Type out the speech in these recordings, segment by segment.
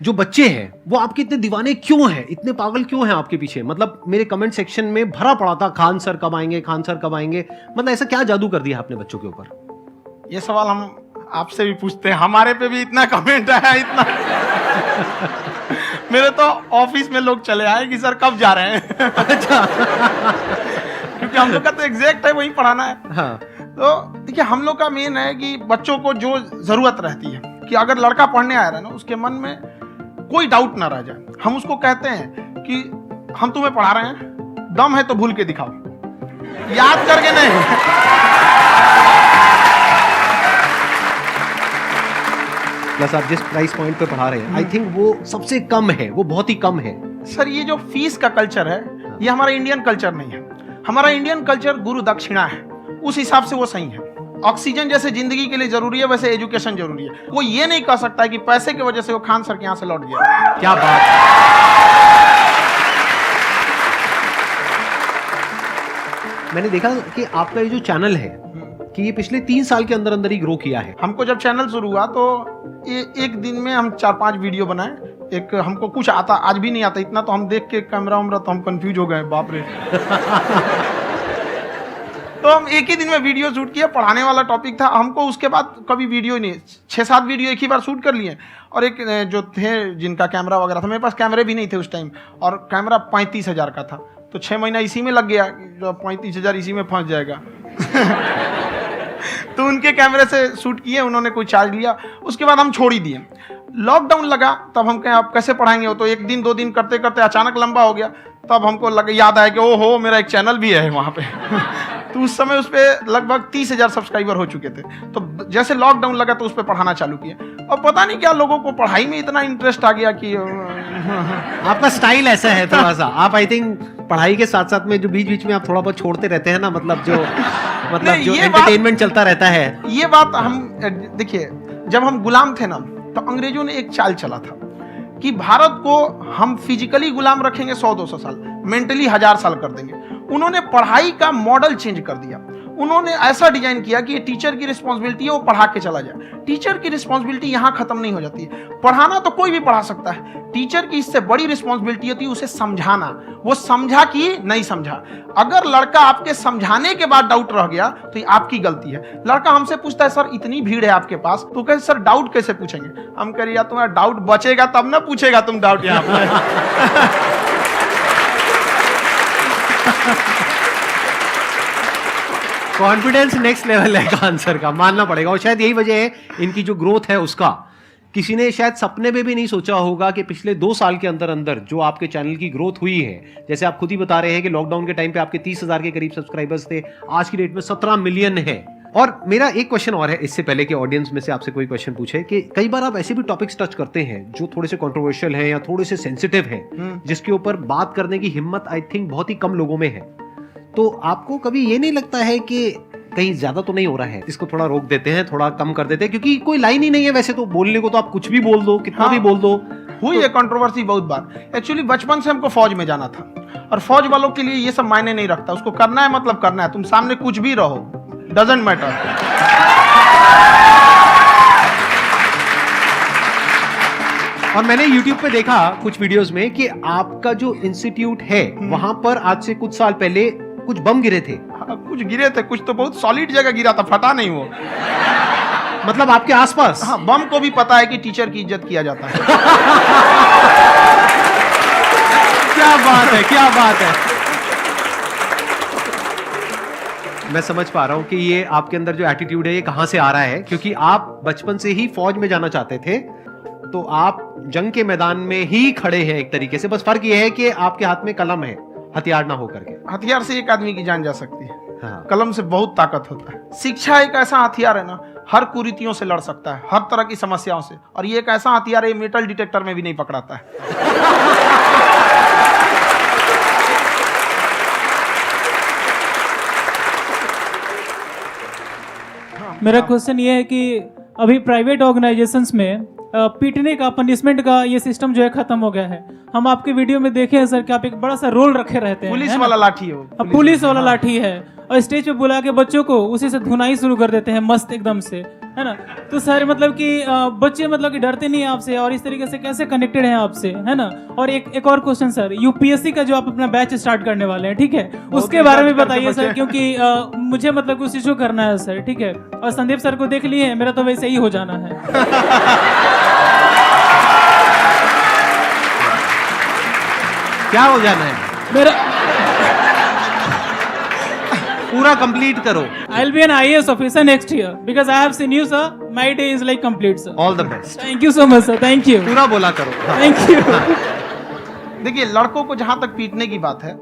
जो बच्चे हैं वो आपके इतने दीवाने क्यों हैं, इतने पागल क्यों हैं आपके पीछे? मतलब मेरे कमेंट सेक्शन में भरा पड़ा था खान सर कब आएंगे, खान सर कब आएंगे। मतलब ऐसा क्या जादू कर दिया आपने बच्चों के ऊपर? ये सवाल हम आपसे भी पूछते हैं, हमारे पे भी इतना कमेंट आया, इतना मेरे तो ऑफिस में लोग चले आए कि सर कब जा रहे हैं। अच्छा। क्योंकि हम लोग का तो एग्जैक्ट है वही पढ़ाना है। हाँ। तो देखिए हम लोग का मेन है कि बच्चों को जो जरूरत रहती है कि अगर लड़का पढ़ने आ रहा है ना, उसके मन में कोई डाउट ना रह जाए। हम उसको कहते हैं कि हम तुम्हें पढ़ा रहे हैं, दम है तो भूल के दिखाओ, याद करके नहीं। प्लस आप जिस प्राइस पॉइंट पे पढ़ा रहे हैं, आई थिंक वो सबसे कम है, वो बहुत ही कम है। सर ये जो फीस का कल्चर है, ये हमारा इंडियन कल्चर नहीं है। हमारा इंडियन कल्चर गुरु दक्षिणा है, उस हिसाब से वो सही है। ऑक्सीजन जैसे जिंदगी के लिए जरूरी है, वैसे एजुकेशन जरूरी है। कोई ये नहीं कह सकता है कि पैसे की वजह से वो खान सर के यहाँ से लौट गया। क्या बात है। मैंने देखा कि आपका ये जो चैनल है कि ये पिछले 3 साल के अंदर अंदर ही ग्रो किया है। हमको जब चैनल शुरू हुआ तो एक दिन में हम 4-5 वीडियो बनाए। एक हमको कुछ आता, आज भी नहीं आता इतना, तो हम देख के कैमरा उमरा तो हम कंफ्यूज हो गए, बाप रे। तो हम एक ही दिन में वीडियो शूट किए, पढ़ाने वाला टॉपिक था हमको। उसके बाद कभी वीडियो ही नहीं, 6-7 वीडियो एक ही बार शूट कर लिए। और एक जो थे जिनका कैमरा वगैरह था, मेरे पास कैमरे भी नहीं थे उस टाइम, और कैमरा 35,000 का था, तो 6 महीना इसी में लग गया। जो 35,000 इसी में फंस जाएगा। तो उनके कैमरे से शूट किए, उन्होंने कोई चार्ज लिया, उसके बाद हम छोड़ ही दिए। लॉकडाउन लगा, तब हम कहें आप कैसे पढ़ाएंगे, वो तो 1 दिन 2 दिन करते करते अचानक लंबा हो गया। तब हमको याद आया कि ओहो मेरा एक चैनल भी है वहाँ पे। तो उस समय उस पर लगभग 30,000 सब्सक्राइबर हो चुके थे। तो जैसे लॉकडाउन लगा तो उस पर पढ़ाना चालू किया, और पता नहीं क्या लोगों को पढ़ाई में इतना इंटरेस्ट आ गया कि आपका स्टाइल ऐसा है थोड़ा सा। आप आई थिंक पढ़ाई के साथ साथ में जो बीच बीच में आप थोड़ा बहुत छोड़ते रहते हैं ना, मतलब जो एंटरटेनमेंट चलता रहता है। ये बात हम देखिए, जब हम गुलाम थे ना, तो अंग्रेजों ने एक चाल चला था कि भारत को हम फिजिकली गुलाम रखेंगे 100-200 साल, मेंटली 1000 साल कर देंगे। उन्होंने पढ़ाई का मॉडल चेंज कर दिया। उन्होंने ऐसा डिजाइन किया कि ये टीचर की रिस्पॉन्सिबिलिटी है, वो पढ़ा के चला जाए। टीचर की रिस्पॉन्सिबिलिटी यहाँ खत्म नहीं हो जाती है। पढ़ाना तो कोई भी पढ़ा सकता है, टीचर की इससे बड़ी रिस्पॉन्सिबिलिटी होती है उसे समझाना। वो समझा कि नहीं समझा। अगर लड़का आपके समझाने के बाद डाउट रह गया तो ये आपकी गलती है। लड़का हमसे पूछता है सर इतनी भीड़ है आपके पास, तो कहते सर डाउट कैसे पूछेंगे? हम कह रहे यार तुम्हारा डाउट बचेगा तब ना पूछेगा तुम डाउट यहाँ पे। कॉन्फिडेंस नेक्स्ट लेवल है खान सर का, मानना पड़ेगा। और शायद यही वजह है इनकी जो ग्रोथ है उसका। किसी ने शायद सपने में भी नहीं सोचा होगा कि पिछले 2 साल के अंदर अंदर जो आपके चैनल की ग्रोथ हुई है, जैसे आप खुद ही बता रहे हैं कि लॉकडाउन के टाइम पे आपके 30,000 के करीब सब्सक्राइबर्स थे, आज की डेट में 17 मिलियन है। और मेरा एक क्वेश्चन और है, इससे पहले कि ऑडियंस में से आपसे कोई क्वेश्चन पूछे, कि कई बार आप ऐसे भी टॉपिक्स टच करते हैं जो थोड़े से कंट्रोवर्शियल हैं या थोड़े से सेंसिटिव हैं, जिसके ऊपर बात करने की हिम्मत आई थिंक बहुत ही कम लोगों में है। तो आपको कभी ये नहीं लगता है कि कहीं ज्यादा तो नहीं हो रहा है, इसको थोड़ा रोक देते हैं, थोड़ा कम कर देते हैं? क्योंकि कोई लाइन ही नहीं है वैसे तो बोलने को, तो आप कुछ भी बोल दो, कितना भी बोल दो। हुई है कंट्रोवर्सी बहुत बार। एक्चुअली बचपन से हमको फौज में जाना था, और फौज वालों के लिए ये सब मायने नहीं रखता। उसको करना है मतलब करना है, तुम सामने कुछ भी रहो, डजंट मैटर। और मैंने YouTube पे देखा कुछ वीडियोस में कि आपका जो इंस्टीट्यूट है वहां पर आज से कुछ साल पहले कुछ बम गिरे थे। कुछ गिरे थे, कुछ तो बहुत सॉलिड जगह गिरा था, फटा नहीं वो। मतलब आपके आसपास? हाँ, बम को भी पता है कि टीचर की इज्जत किया जाता है। क्या बात है, क्या बात है। मैं समझ पा रहा हूं कि ये आपके अंदर जो एटीट्यूड है ये कहां से आ रहा है, क्योंकि आप बचपन से ही फौज में जाना चाहते थे, तो आप जंग के मैदान में ही खड़े हैं एक तरीके से। बस फर्क ये है कि आपके हाथ में कलम है, हथियार ना होकर के। हथियार से एक आदमी की जान जा सकती है, हाँ। कलम से बहुत ताकत होता है। शिक्षा एक ऐसा हथियार है ना, हर कुरीतियों से लड़ सकता है, हर तरह की समस्याओं से। और ये एक ऐसा हथियार है, मेटल डिटेक्टर में भी नहीं पकड़ाता है। मेरा क्वेश्चन ये है कि अभी प्राइवेट ऑर्गेनाइजेशंस में पीटने का, पनिशमेंट का ये सिस्टम जो है खत्म हो गया है। हम आपके वीडियो में देखे हैं सर कि आप एक बड़ा सा रोल रखे रहते हैं, पुलिस वाला लाठी है वो, पुलिस वाला लाठी है, और स्टेज पे बुला के बच्चों को उसी से धुनाई शुरू कर देते हैं मस्त एकदम से, है ना। तो सर मतलब कि बच्चे मतलब कि डरते नहीं हैं आपसे और इस तरीके से कैसे कनेक्टेड हैं आपसे, है ना। और एक और क्वेश्चन सर, यूपीएससी का जो आप अपना बैच स्टार्ट करने वाले हैं, ठीक है, उसके बारे में बताइए सर, क्योंकि मुझे मतलब कुछ इशू करना है सर, ठीक है। और संदीप सर को देख लिए, मेरा तो वैसे ही हो जाना है। क्या हो जाना है? मेरा पूरा कंप्लीट करो। I'll be an IAS officer next year because I have seen you, sir. My day is like complete, sir. All the best. Thank you so much, sir. Thank you. पूरा बोला करो। हाँ। Thank you. देखिए, लड़कों को जहां तक पीटने की बात है,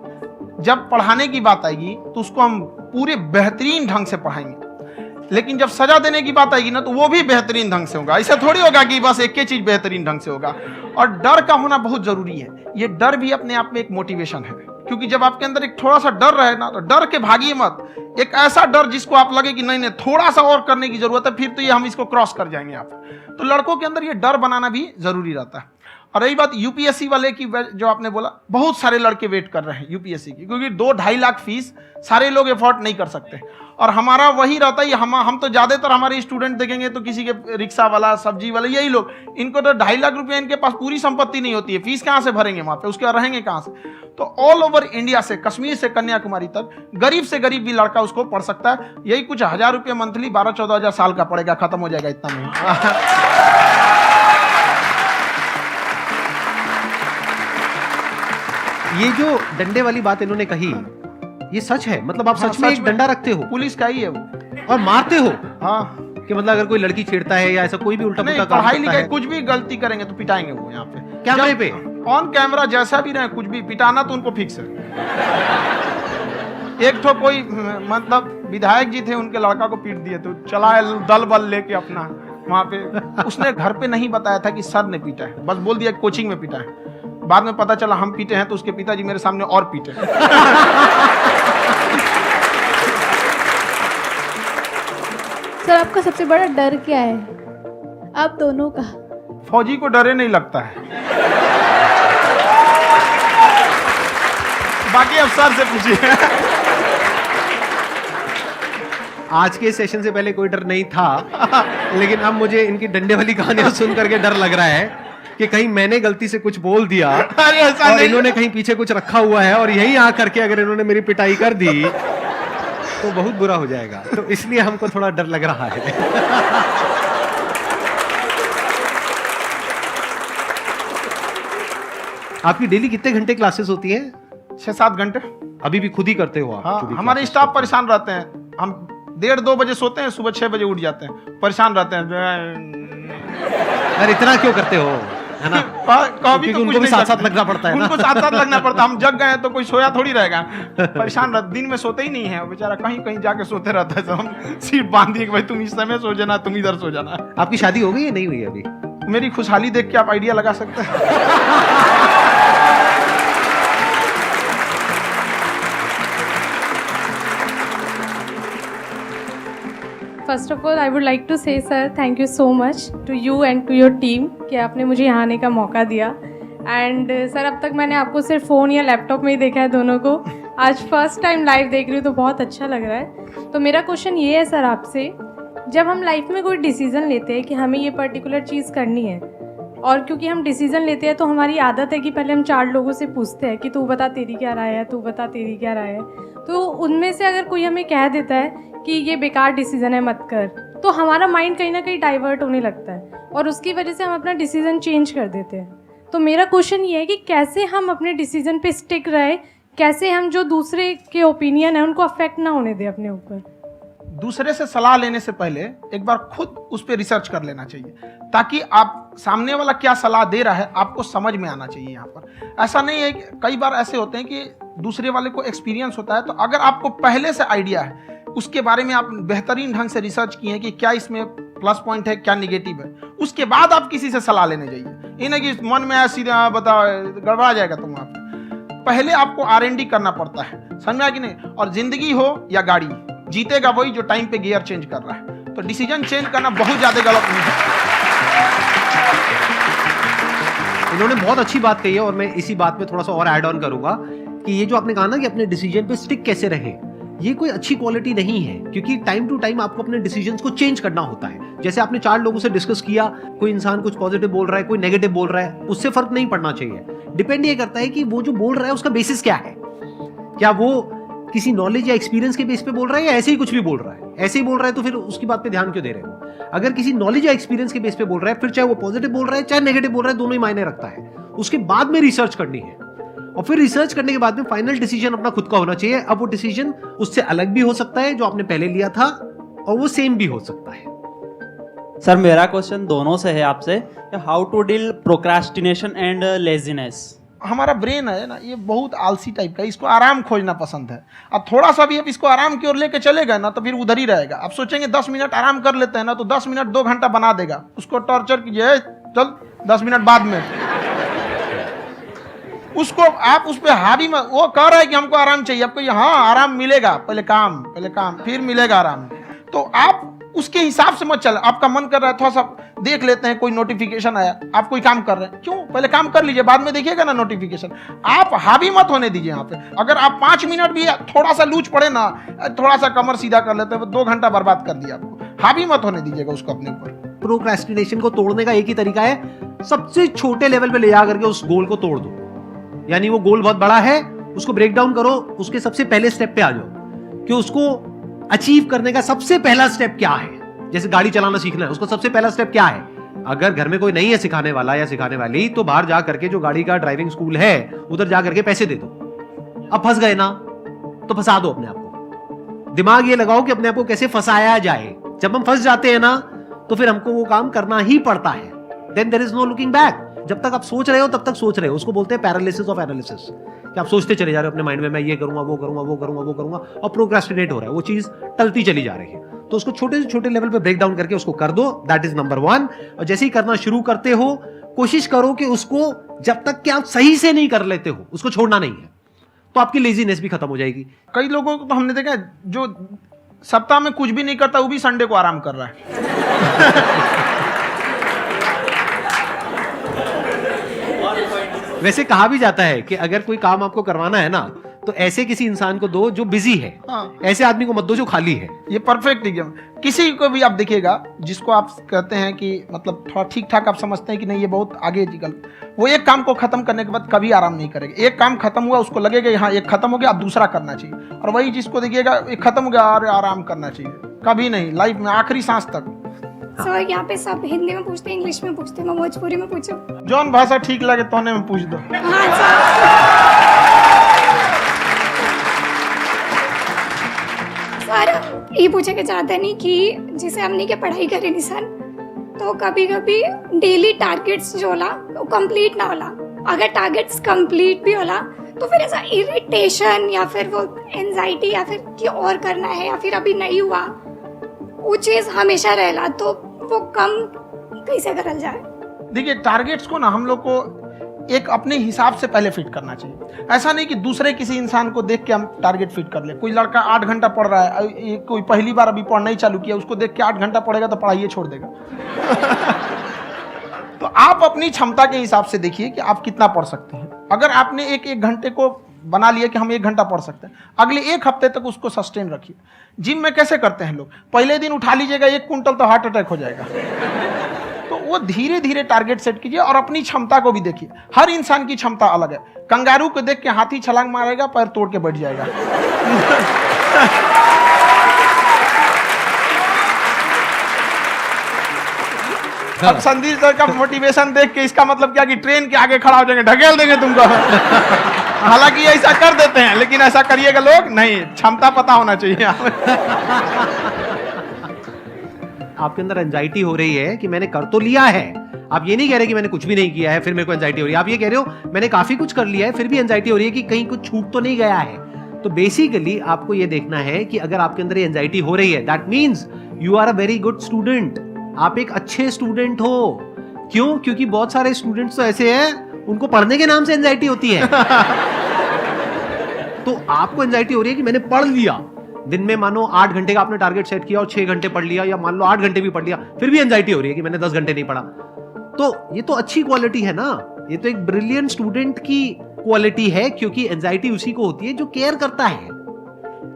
जब पढ़ाने की बात आएगी तो उसको हम पूरे बेहतरीन ढंग से पढ़ाएंगे, लेकिन जब सजा देने की बात आएगी ना तो वो भी बेहतरीन ढंग से होगा। ऐसा थोड़ी होगा कि बस एक ही चीज बेहतरीन ढंग से होगा। और डर का होना बहुत जरूरी है। ये डर भी अपने आप में एक मोटिवेशन है, क्योंकि जब आपके अंदर एक थोड़ा सा डर रहे ना, तो डर के भागिए मत। एक ऐसा डर जिसको आप लगे कि नहीं नहीं थोड़ा सा और करने की जरूरत है, फिर तो ये हम इसको क्रॉस कर जाएंगे आप। तो लड़कों के अंदर ये डर बनाना भी जरूरी रहता है। और रही बात यूपीएससी वाले की, जो आपने बोला, बहुत सारे लड़के वेट कर रहे हैं यूपीएससी की, क्योंकि 2-2.5 लाख फीस सारे लोग एफोर्ड नहीं कर सकते। और हमारा वही रहता है, हम तो ज्यादातर हमारे स्टूडेंट देखेंगे तो किसी के रिक्शा वाला, सब्जी वाला, यही लोग, इनको तो 2.5 लाख रुपया, इनके पास पूरी संपत्ति नहीं होती है, फीस कहाँ से भरेंगे वहां पे, उसके बाद रहेंगे कहाँ से। तो ऑल ओवर इंडिया से, कश्मीर से कन्याकुमारी तक, गरीब से गरीब भी लड़का उसको पढ़ सकता है। यही कुछ 1000 रुपये मंथली, 12-14 हजार साल का पड़ेगा, खत्म हो जाएगा इतना में। ये जो डंडे वाली बात इन्होंने कही, ये सच है? मतलब आप हाँ, सच में सच एक में। डंडा रखते हो पुलिस का ही है वो। और मारते हो? हाँ, कि मतलब अगर कोई लड़की छेड़ता है या ऐसा कोई भी उल्टा नहीं, पुल्टा काम पढ़ाई करता लिखाई है, कुछ भी गलती करेंगे तो पिटाएंगे वो यहाँ पे कैमरे पे, ऑन कैमरा, जैसा भी रहे, कुछ भी पिटाना तो उनको फिक्स है। एक तो कोई मतलब विधायक जी थे, उनके लड़का को पीट दिए, तो चला है दल बल लेके अपना वहां पे। उसने घर पे नहीं बताया था कि सर ने पीटा है, बस बोल दिया कोचिंग में पीटा है। बाद में पता चला हम पीटे हैं, तो उसके पिताजी मेरे सामने और पीटे। सर आपका सबसे बड़ा डर क्या है, आप दोनों का? फौजी को डरे नहीं लगता है। बाकी अब सर से पूछिए। आज के सेशन से पहले कोई डर नहीं था, लेकिन अब मुझे इनकी डंडे वाली कहानियां सुन करके डर लग रहा है कि कहीं मैंने गलती से कुछ बोल दिया अरे ऐसा और नहीं। इन्होंने कहीं पीछे कुछ रखा हुआ है और यही आ करके अगर इन्होंने मेरी पिटाई कर दी तो बहुत बुरा हो जाएगा। तो इसलिए हमको थोड़ा डर लग रहा है। आपकी डेली कितने घंटे क्लासेस होती हैं? 6-7 घंटे। अभी भी खुद ही करते हो आप? हाँ, जो भी हमारे classes स्टाफ करते परेशान रहते हैं। हम 1:30-2 बजे सोते हैं, सुबह 6 बजे उठ जाते हैं, परेशान रहते हैं। हो? यार इतना क्यों करते हो, है ना? कभी तो उनको भी साथ साथ लगना पड़ता है ना? उनको साथ साथ लगना पड़ता है। हम जग गए तो कोई सोया थोड़ी रहेगा, परेशान रहते, दिन में सोते ही नहीं है बेचारा, कहीं कहीं जाके सोते रहता है। तो हम सीट बांध दिए कि भाई तुम इस समय सो जाना, तुम इधर सो जाना। आपकी शादी हो गई या नहीं हुई अभी? मेरी खुशहाली देख के आप आइडिया लगा सकते हैं। First of all I would like to say sir thank you so much to you and to your team कि आपने मुझे यहाँ आने का मौका दिया। एंड सर अब तक मैंने आपको सिर्फ फ़ोन या लैपटॉप में ही देखा है दोनों को, आज फर्स्ट टाइम लाइव देख रही हूँ तो बहुत अच्छा लग रहा है। तो मेरा क्वेश्चन ये है सर आपसे, जब हम लाइफ में कोई डिसीज़न लेते हैं कि हमें ये पर्टिकुलर चीज़ करनी है, और क्योंकि हम डिसीज़न लेते हैं तो हमारी आदत है कि पहले हम 4 लोगों से पूछते हैं कि तू बता तेरी क्या राय है, तू बता तेरी क्या राय है। तो उनमें से अगर कोई हमें कह देता है कि ये बेकार डिसीज़न है मत कर, तो हमारा माइंड कहीं ना कहीं डाइवर्ट होने लगता है और उसकी वजह से हम अपना डिसीज़न चेंज कर देते हैं। तो मेरा क्वेश्चन ये है कि कैसे हम अपने डिसीज़न पे स्टिक रहे, कैसे हम जो दूसरे के ओपिनियन है उनको अफेक्ट ना होने दें अपने ऊपर। दूसरे से सलाह लेने से पहले एक बार खुद उस पर रिसर्च कर लेना चाहिए, ताकि आप सामने वाला क्या सलाह दे रहा है आपको समझ में आना चाहिए। यहाँ पर ऐसा नहीं है कि कई बार ऐसे होते हैं कि दूसरे वाले को एक्सपीरियंस होता है, तो अगर आपको पहले से आइडिया है, उसके बारे में आप बेहतरीन ढंग से रिसर्च किए हैं कि क्या इसमें प्लस पॉइंट है, क्या निगेटिव है, उसके बाद आप किसी से सलाह लेने जाइए। ये नहीं कि मन में आया सीधा बता, गड़बड़ा जाएगा तुम। आप पहले आपको R&D करना पड़ता है, समझ में आया कि नहीं? और जिंदगी हो या गाड़ी, जीतेगा वही जो टाइम पे गियर चेंज कर रहा है। तो डिसीजन चेंज करना बहुत ज्यादा गलत नहीं है। इन्होंने बहुत अच्छी बात कही है और मैं इसी बात पे थोड़ा सा और ऐड ऑन करूंगा कि ये जो आपने कहा ना कि अपने डिसीजन पे स्टिक कैसे रहे, ये कोई अच्छी क्वालिटी नहीं है, क्योंकि टाइम टू टाइम आपको अपने डिसीजंस को चेंज करना होता है। जैसे आपने 4 लोगों से डिस्कस किया, कोई इंसान कुछ पॉजिटिव बोल रहा है, कोई नेगेटिव बोल रहा है, उससे फर्क नहीं पड़ना चाहिए। डिपेंड ये करता है कि वो जो बोल रहा है उसका बेसिस क्या है। क्या वो किसी नॉलेज या एक्सपीरियंस के बेस पे बोल रहा है या ऐसे ही कुछ भी बोल रहा है? ऐसे ही बोल रहा है तो फिर उसकी बात पे ध्यान क्यों दे रहे हो? अगर किसी नॉलेज या एक्सपीरियंस के बेस पे बोल रहा है, फिर चाहे वो पॉजिटिव बोल रहा है चाहे नेगेटिव बोल रहा है, दोनों ही मायने रखता है। उसके बाद में रिसर्च करनी है और फिर रिसर्च करने के बाद में फाइनल डिसीजन अपना खुद का होना चाहिए। अब वो डिसीजन उससे अलग भी हो सकता है जो आपने पहले लिया था, और वो सेम भी हो सकता है। सर मेरा क्वेश्चन दोनों से है आपसे, how to deal procrastination and laziness. हमारा ब्रेन है ना, ये बहुत आलसी टाइप का है, इसको आराम खोजना पसंद है। अब थोड़ा सा भी आप इसको आराम की ओर लेके चले गए ना तो फिर उधर ही रहेगा। आप सोचेंगे 10 मिनट आराम कर लेते हैं ना, तो 10 मिनट 2 घंटा बना देगा। उसको टॉर्चर कीजिए, चल 10 मिनट बाद में, उसको आप उस पर हावी मत। वो कह रहा है कि हमको आराम चाहिए, आपको हाँ आराम मिलेगा, पहले काम फिर मिलेगा आराम। तो आप उसके हिसाब से मत चल। आपका मन कर रहा है थोड़ा सा देख लेते हैं, कोई नोटिफिकेशन आया, आप कोई काम कर रहे हैं, क्यों पहले काम कर लीजिए, बाद में देखिएगा ना नोटिफिकेशन। आप हावी मत होने दीजिए यहाँ पे। अगर आप 5 मिनट भी थोड़ा सा लूज पड़े ना, थोड़ा सा कमर सीधा कर लेते हैं, 2 घंटा बर्बाद कर दिया आपको। हावी मत होने दीजिएगा उसको अपने ऊपर। प्रोक्रेस्टिनेशन को तोड़ने का एक ही तरीका है, सबसे छोटे लेवल पे ले जा करके उस गोल को तोड़ दो। यानी वो गोल बहुत बड़ा है, उसको ब्रेक डाउन करो, उसके सबसे पहले स्टेप पे आ जाओ कि उसको अचीव करने का सबसे पहला स्टेप क्या है। जैसे गाड़ी चलाना सीखना है, उसका सबसे पहला स्टेप क्या है? अगर घर में कोई नहीं है सिखाने वाला या सिखाने वाली, तो बाहर जा करके जो गाड़ी का ड्राइविंग स्कूल है उधर जा करके पैसे दे दो। अब फंस गए ना तो फंसा दो अपने आप को। दिमाग ये लगाओ कि अपने आप को कैसे फंसाया जाए। जब हम फंस जाते हैं ना तो फिर हमको वो काम करना ही पड़ता है। Then there is no looking back. जब तक आप सोच रहे हो तब तक सोच रहे हो, उसको बोलते हैं पैरालिसिस ऑफ एनालिसिस, कि आप सोचते चले जा रहे हो अपने माइंड में, मैं ये करूंगा वो करूंगा वो करूंगा वो करूंगा, और प्रोक्रेस्टिनेट हो रहा है, वो चीज टलती चली जा रही है। तो उसको छोटे से छोटे लेवल पे ब्रेक डाउन करके उसको कर दो, दैट इज नंबर 1। और जैसे ही करना शुरू करते हो, कोशिश करो कि उसको जब तक कि आप सही से नहीं कर लेते हो उसको छोड़ना नहीं है, तो आपकी लेजीनेस भी खत्म हो जाएगी। कई लोगों को तो हमने देखा है जो सप्ताह में कुछ भी नहीं करता, वो भी संडे को आराम कर रहा है। वैसे कहा भी जाता है कि अगर कोई काम आपको करवाना है ना तो ऐसे किसी इंसान को दो जो बिजी है, ऐसे आदमी को मत दो जो खाली है। ये परफेक्ट एकदम। किसी को भी आप देखिएगा जिसको आप कहते हैं कि मतलब थोड़ा ठीक ठाक आप समझते हैं कि नहीं ये बहुत आगे निकल, वो एक काम को खत्म करने के बाद कभी आराम नहीं करेगा। एक काम खत्म हुआ उसको लगेगा हाँ एक खत्म हो गया, अब दूसरा करना चाहिए। और वही जिसको देखिएगा एक खत्म हो गया और आराम करना चाहिए, कभी नहीं लाइफ में आखिरी सांस तक। सर यहाँ पे सब हिंदी में पूछते हैं, इंग्लिश में पूछते हैं, मैं भोजपुरी में पूछूं? जौन भाषा ठीक लगे तोने में पूछ दो। हाँ सर। सर ये पूछे के चाहते नहीं कि जैसे हमने के पढ़ाई करे नहीं सर, तो कभी कभी डेली टारगेट्स जो होला वो कंप्लीट ना होला। अगर टारगेट्स कंप्लीट भी होला तो फिर ऐसा इरिटेशन या फिर वो एंजाइटी या फिर कि और करना है या फिर अभी नहीं हुआ, वो चीज़ हमेशा रहेला, तो वो कम कैसे करल जाए? देखिए टारगेट्स को ना हम लोग को एक अपने हिसाब से पहले फिट करना चाहिए। ऐसा नहीं कि दूसरे किसी इंसान को देख के हम टारगेट फिट कर ले। कोई लड़का 8 घंटा पढ़ रहा है, कोई पहली बार अभी पढ़ना ही चालू किया, उसको देख के 8 घंटा पढ़ेगा तो पढ़ाई छोड़ देगा। तो आप अपनी क्षमता के हिसाब से देखिए कि आप कितना पढ़ सकते हैं। अगर आपने एक घंटे को बना लिया कि हम 1 घंटा पढ़ सकते हैं, अगले 1 हफ्ते तक उसको सस्टेन रखिए। जिम में कैसे करते हैं लोग, पहले दिन उठा लीजिएगा 1 कुंटल तो हार्ट अटैक हो जाएगा। तो वो धीरे धीरे टारगेट सेट कीजिए और अपनी क्षमता को भी देखिए। हर इंसान की क्षमता अलग है। कंगारू को देख के हाथी छलांग मारेगा, पैर तोड़ के बैठ जाएगा। अब संदीप सर का मोटिवेशन देख के इसका मतलब क्या कि ट्रेन के आगे खड़ा हो जाएंगे, ढकेल देंगे तुमको। हालांकि ऐसा कर देते हैं, लेकिन ऐसा करिएगा लोग नहीं, क्षमता पता होना चाहिए। आपके अंदर एंजाइटी हो रही है कि मैंने कर तो लिया है। आप ये नहीं कह रहे कि मैंने कुछ भी नहीं किया है फिर मेरे को एंजाइटी हो रही है। आप ये कह रहे हो मैंने काफी कुछ कर लिया है फिर भी एंजाइटी हो रही है कि कहीं कुछ छूट तो नहीं गया है। तो बेसिकली आपको ये देखना है कि अगर आपके अंदर एंजाइटी हो रही है, that means you are a very good student. आप एक अच्छे स्टूडेंट हो। क्यों? क्योंकि बहुत सारे स्टूडेंट्स तो ऐसे हैं उनको पढ़ने के नाम से एंजाइटी होती है। तो आपको एंजाइटी हो रही है कि मैंने पढ़ लिया। दिन में मानो 8 घंटे का आपने टारगेट सेट किया और 6 घंटे पढ़ लिया, या मान लो 8 घंटे भी पढ़ लिया, फिर भी एंजाइटी हो रही है कि मैंने 10 घंटे नहीं पढ़ा। तो ये तो अच्छी क्वालिटी है ना, ये तो एक ब्रिलियंट स्टूडेंट की क्वालिटी है। क्योंकि एंजाइटी उसी को होती है जो केयर करता है,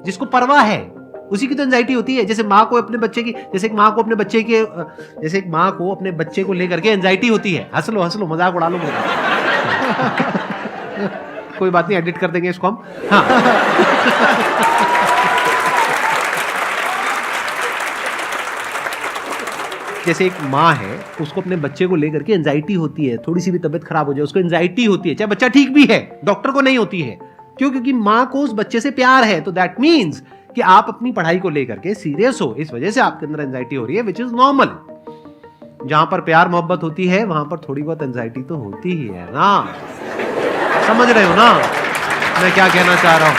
जिसको परवाह है उसी की तो एंजाइटी होती है। जैसे माँ को अपने बच्चे की, जैसे एक माँ को अपने बच्चे के, जैसे एक माँ को अपने बच्चे को लेकर के एंजाइटी होती है। हंस लो मजाक उड़ा लो मेरा। कोई बात नहीं, एडिट कर देंगे इसको हम। हाँ। जैसे एक माँ है, उसको अपने बच्चे को लेकर के एंजाइटी होती है, थोड़ी सी भी तबीयत खराब हो जाए उसको एंजाइटी होती है, चाहे बच्चा ठीक भी है, डॉक्टर को नहीं होती है। क्यों? क्योंकि माँ को उस बच्चे से प्यार है। तो दैट मीन्स कि आप अपनी पढ़ाई को लेकर के सीरियस हो, इस वजह से आपके अंदर एंजाइटी हो रही है, विच इज नॉर्मल। जहां पर प्यार मोहब्बत होती है वहां पर थोड़ी बहुत एंजाइटी तो होती ही है ना। समझ रहे हो ना मैं क्या कहना चाह रहा हूं?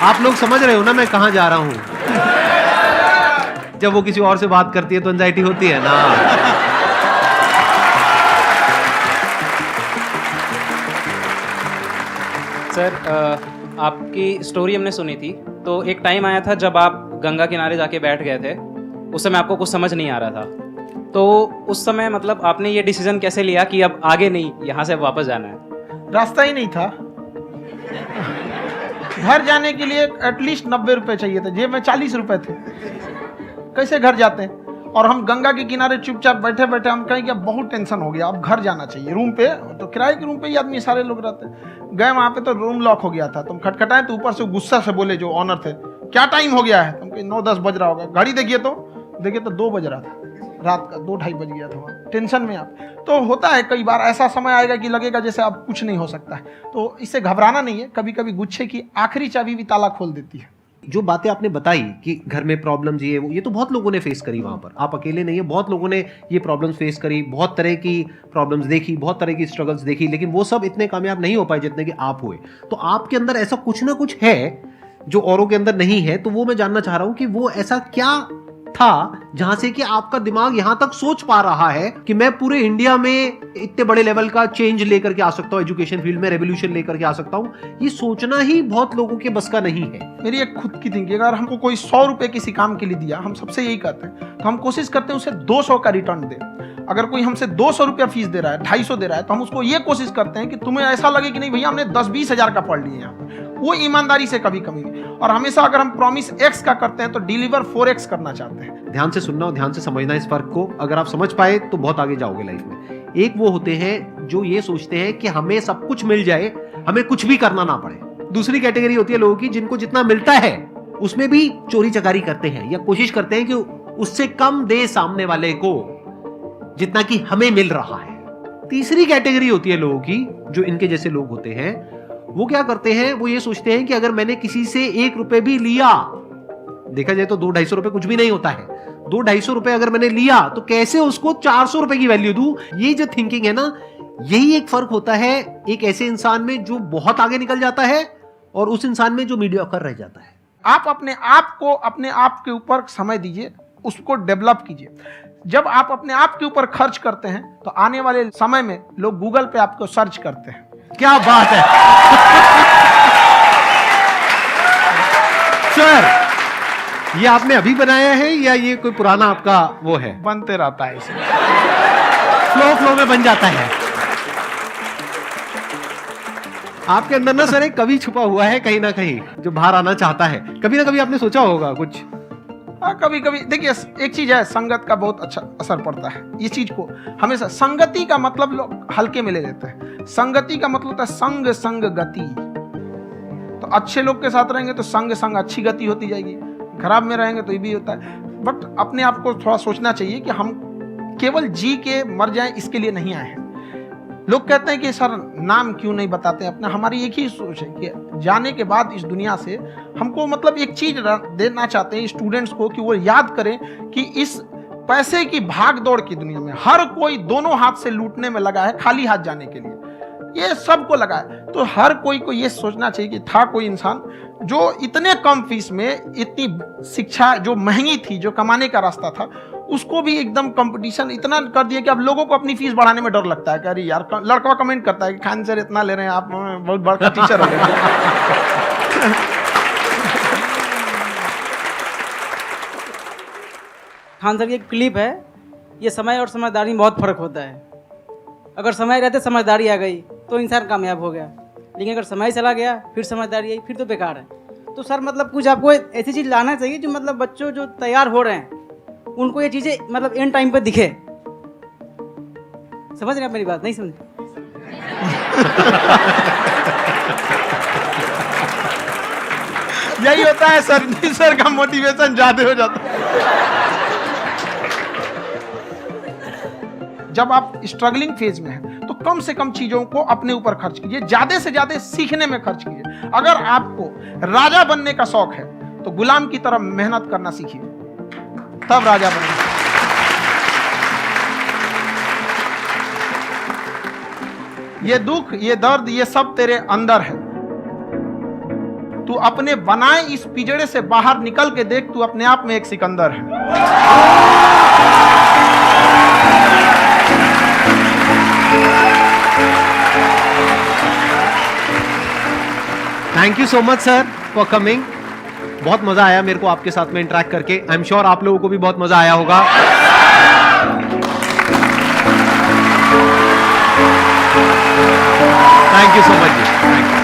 आप लोग समझ रहे हो ना मैं कहां जा रहा हूं? जब वो किसी और से बात करती है तो एंजाइटी होती है ना। सर, आपकी स्टोरी हमने सुनी थी, तो एक टाइम आया था जब आप गंगा किनारे जाके बैठ गए थे। उस समय आपको कुछ समझ नहीं आ रहा था, तो उस समय मतलब आपने ये डिसीजन कैसे लिया कि अब आगे नहीं, यहाँ से वापस जाना है? रास्ता ही नहीं था। घर जाने के लिए एटलीस्ट 90 रुपए चाहिए थे, जेब में 40 रुपए थे। कैसे घर जाते हैं? और हम गंगा के किनारे चुपचाप बैठे बैठे हम कहें कि अब बहुत टेंशन हो गया, अब घर जाना चाहिए। रूम पे तो किराए के रूम पे ही आदमी सारे लोग रहते हैं। गए वहाँ पे तो रूम लॉक हो गया था। तुम खटखटाए तो ऊपर से गुस्सा से बोले जो ऑनर थे, क्या टाइम हो गया है? तुम कहे 9-10 बज रहा होगा। घड़ी देखिए तो 2 बज रहा था रात का, 2-2:30 बज गया था वहाँ। टेंशन में आप तो होता है, कई बार ऐसा समय आएगा कि लगेगा जैसे अब कुछ नहीं हो सकता है। तो इससे घबराना नहीं है। कभी कभी गुच्छे की आखिरी चाबी भी ताला खोल देती है। जो बातें आपने बताई कि घर में प्रॉब्लम्स ये तो बहुत लोगों ने फेस करी वहां पर। आप अकेले नहीं है, बहुत लोगों ने ये प्रॉब्लम्स फेस करी, बहुत तरह की प्रॉब्लम्स देखी, बहुत तरह की स्ट्रगल्स देखी, लेकिन वो सब इतने कामयाब नहीं हो पाए जितने कि आप हुए। तो आपके अंदर ऐसा कुछ ना कुछ है जो औरों के अंदर नहीं है। तो वो मैं जानना चाह रहा हूं कि वो ऐसा क्या था जहां से कि आपका दिमाग यहां तक सोच पा रहा है कि मैं पूरे इंडिया में इतने बड़े लेवल का चेंज लेकर के आ सकता हूं, एजुकेशन फील्ड में रेवोल्यूशन लेकर के आ सकता हूं। ये सोचना ही बहुत लोगों के बस का नहीं है। मेरी एक खुद की थिंकिंग, अगर हमको कोई 100 रुपए किसी काम के लिए दिया, हम सबसे यही कहते हैं, तो हम कोशिश करते हैं उसे 200 का रिटर्न दे। अगर कोई हमसे 200 रुपया फीस दे रहा है, 250 दे रहा है, तो हम उसको ये कोशिश करते हैं कि तुम्हें ऐसा लगे कि नहीं भैया हमने 10-20 हजार का पढ़ लिया है। वो ईमानदारी से कभी कमी नहीं। और हमेशा अगर हम प्रॉमिस X का करते हैं तो डिलीवर 4X करना चाहते हैं। ध्यान से सुनना और ध्यान से समझना इस फर्क को। अगर आप समझ पाए तो बहुत आगे जाओगे लाइफ में। एक वो होते हैं जो ये सोचते हैं कि हमें सब कुछ मिल जाए, हमें कुछ भी करना ना पड़े। दूसरी कैटेगरी होती है लोगों की जिनको जितना मिलता है उसमें भी चोरी चकारी करते हैं या कोशिश करते हैं कि उससे कम दे सामने वाले को जितना कि हमें मिल रहा है। तीसरी कैटेगरी होती है लोगों की जो इनके जैसे लोग होते हैं। वो क्या करते हैं? वो ये सोचते हैं कि अगर मैंने किसी से 1 रुपए भी लिया, देखा जाए तो 200-250 रुपए कुछ भी नहीं होता है, 200-250 रुपए अगर मैंने लिया तो कैसे उसको 400 रुपए की वैल्यू दूं। ये जो थिंकिंग है ना, यही एक फर्क होता है एक ऐसे इंसान में जो बहुत आगे निकल जाता है और उस इंसान में जो मीडियोकर रह जाता है। आप अपने आप को अपने आप के ऊपर समय दीजिए, उसको डेवलप कीजिए। जब आप अपने आप के ऊपर खर्च करते हैं तो आने वाले समय में लोग गूगल पे आपको सर्च करते हैं। क्या बात है सर, ये आपने अभी बनाया है या ये कोई पुराना आपका वो है? बनते रहता है इसे, फ्लो में बन जाता है। आपके अंदर ना सर एक कवि छुपा हुआ है कहीं ना कहीं जो बाहर आना चाहता है। कभी ना कभी आपने सोचा होगा कुछ। हाँ, कभी कभी देखिए, एक चीज है, संगत का बहुत अच्छा असर पड़ता है। इस चीज को हमेशा, संगति का मतलब लोग हल्के में ले लेते हैं। संगति का मतलब होता है संग संग गति। तो अच्छे लोग के साथ रहेंगे तो संग संग अच्छी गति होती जाएगी, खराब में रहेंगे तो ये भी होता है। बट अपने आप को थोड़ा सोचना चाहिए कि हम केवल जी के मर जाएं इसके लिए नहीं आए हैं। लोग कहते हैं कि सर नाम क्यों नहीं बताते अपना। हमारी एक ही सोच है कि जाने के बाद इस दुनिया से हमको मतलब एक चीज देना चाहते हैं स्टूडेंट्स को कि वो याद करें कि इस पैसे की भाग दौड़ की दुनिया में हर कोई दोनों हाथ से लूटने में लगा है, खाली हाथ जाने के लिए ये सबको लगा है। तो हर कोई को ये सोचना चाहिए कि था कोई इंसान जो इतने कम फीस में इतनी शिक्षा जो महंगी थी, जो कमाने का रास्ता था, उसको भी एकदम कंपटीशन इतना कर दिया कि अब लोगों को अपनी फीस बढ़ाने में डर लगता है कि अरे यार, लड़का कमेंट करता है कि खान सर इतना ले रहे हैं, आप बहुत बड़ा टीचर हो गए। खान सर की एक क्लिप है, ये समय और समझदारी में बहुत फर्क होता है। अगर समय रहते समझदारी आ गई तो इंसान कामयाब हो गया, लेकिन अगर समय चला गया फिर समझदारी आई फिर तो बेकार है। तो सर मतलब कुछ आपको ऐसी चीज़ लाना चाहिए जो मतलब बच्चों जो तैयार हो रहे हैं उनको ये चीज़ें मतलब इन टाइम पे दिखे। समझ रहे हैं आप मेरी बात? नहीं समझ? यही होता है सर, सर का मोटिवेशन ज्यादा हो जाता है। जब आप स्ट्रगलिंग फेज में हैं तो कम से कम चीजों को अपने ऊपर खर्च कीजिए, ज्यादा से ज्यादा सीखने में खर्च कीजिए। अगर आपको राजा बनने का शौक है तो गुलाम की तरह मेहनत करना सीखिए, तब राजा बनेंगे। ये दुख, ये दर्द, ये सब तेरे अंदर है। तू अपने बनाए इस पिंजड़े से बाहर निकल के देख, तू अपने आप में एक सिकंदर है। Thank you so much sir for coming. बहुत मजा आया मेरे को आपके साथ में इंटरेक्ट करके। आई एम श्योर आप लोगों को भी बहुत मजा आया होगा। Thank you so much ji.